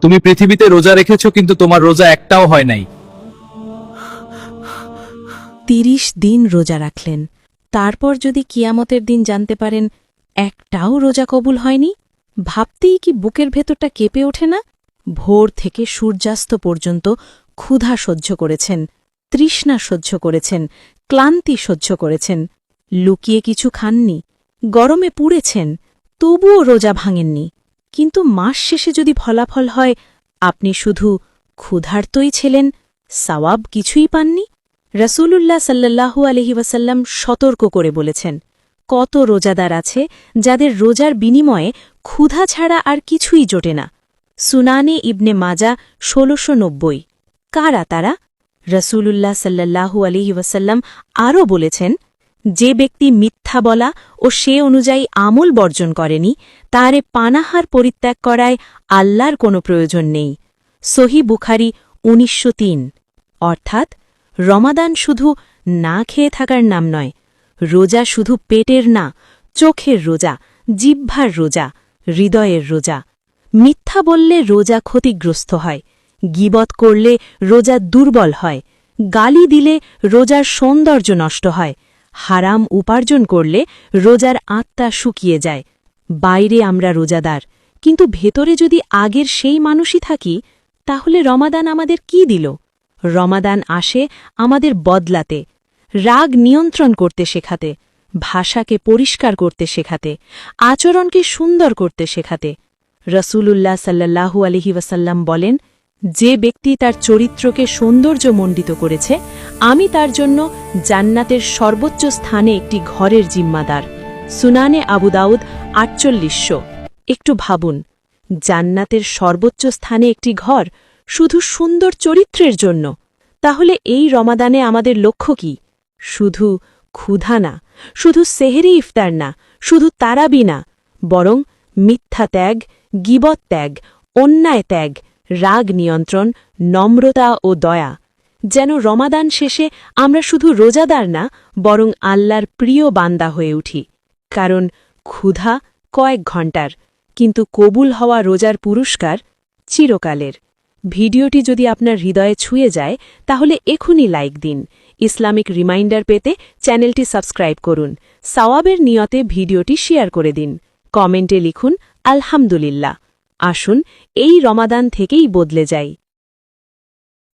তুমি পৃথিবীতে রোজা রেখেছো, কিন্তু তোমার রোজা একটাও হয় নাই। ৩০ দিন রোজা রাখলেন, তারপর যদি কিয়ামতের দিন জানতে পারেন একটাও রোজা কবুল হয়নি, ভাবতেই কি বুকের ভেতরটা কেঁপে ওঠে না? ভোর থেকে সূর্যাস্ত পর্যন্ত ক্ষুধা সহ্য করেছেন, তৃষ্ণা সহ্য করেছেন, ক্লান্তি সহ্য করেছেন, লুকিয়ে কিছু খাননি, গরমে পুড়েছেন, তবুও রোজা ভাঙেননি। কিন্তু মাস শেষে যদি ফলাফল হয় আপনি শুধু ক্ষুধার্তই ছিলেন, সওয়াব কিছুই পাননি। রসূলুল্লাহ সাল্লাল্লাহু আলাইহি ওয়াসাল্লাম সতর্ক করে বলেছেন, কত রোজাদার আছে যাদের রোজার বিনিময়ে ক্ষুধা ছাড়া আর কিছুই জোটে না। সুনানে ইবনে মাজা ১৬৯০। কারা তারা? রসূলুল্লাহ সাল্লাল্লাহু আলাইহি ওয়াসাল্লাম আরও বলেছেন, যে ব্যক্তি মিথ্যা বলা ও সে অনুযায়ী আমল বর্জন করেনি, তারে পানাহার পরিত্যাগ করায় আল্লাহর কোনো প্রয়োজন নেই। সহি বুখারি ১৯০৩। অর্থাৎ রমাদান শুধু না খেয়ে থাকার নাম নয়, রোজা শুধু পেটের না, চোখের রোজা, জিহ্বার রোজা, হৃদয়ের রোজা। মিথ্যা বললে রোজা ক্ষতিগ্রস্ত হয়, গীবত করলে রোজা দুর্বল হয়, গালি দিলে রোজার সৌন্দর্য নষ্ট হয়, হারাম উপার্জন করলে রোজার আত্মা শুকিয়ে যায়। বাইরে আমরা রোজাদার, কিন্তু ভেতরে যদি আগের সেই মানুষই থাকি, তাহলে রমাদান আমাদের কি দিল? রমাদান আসে আমাদের বদলাতে, রাগ নিয়ন্ত্রণ করতে শেখাতে, ভাষাকে পরিষ্কার করতে শেখাতে, আচরণকে সুন্দর করতে শেখাতে। রসূলুল্লাহ সাল্লাল্লাহু আলাইহি ওয়াসাল্লাম বলেন, যে ব্যক্তি তার চরিত্রকে সৌন্দর্যমণ্ডিত করেছে, আমি তার জন্য জান্নাতের সর্বোচ্চ স্থানে একটি ঘরের জিম্মাদার। সুনানে আবু দাউদ ৪৮০০। একটু ভাবুন, জান্নাতের সর্বোচ্চ স্থানে একটি ঘর শুধু সুন্দর চরিত্রের জন্য। তাহলে এই রমাদানে আমাদের লক্ষ্য কি? শুধু ক্ষুধা না, শুধু সেহরি ইফতার না, শুধু তারাবি না, বরং মিথ্যা ত্যাগ, গীবত ত্যাগ, অন্যায় ত্যাগ, রাগ নিয়ন্ত্রণ, নম্রতা ও দয়া। যেন রমাদান শেষে আমরা শুধু রোজাদার না, বরং আল্লাহর প্রিয় বান্দা হয়ে উঠি। কারণ ক্ষুধা কয়েক ঘণ্টার, কিন্তু কবুল হওয়া রোজার পুরস্কার চিরকালের। ভিডিওটি যদি আপনার হৃদয়ে ছুঁয়ে যায়, তাহলে এখনই লাইক দিন। ইসলামিক রিমাইন্ডার পেতে চ্যানেলটি সাবস্ক্রাইব করুন। সওয়াবের নিয়তে ভিডিওটি শেয়ার করে দিন। কমেন্টে লিখুন আলহামদুলিল্লাহ। আসুন এই রমাদান থেকেই বদলে যাই।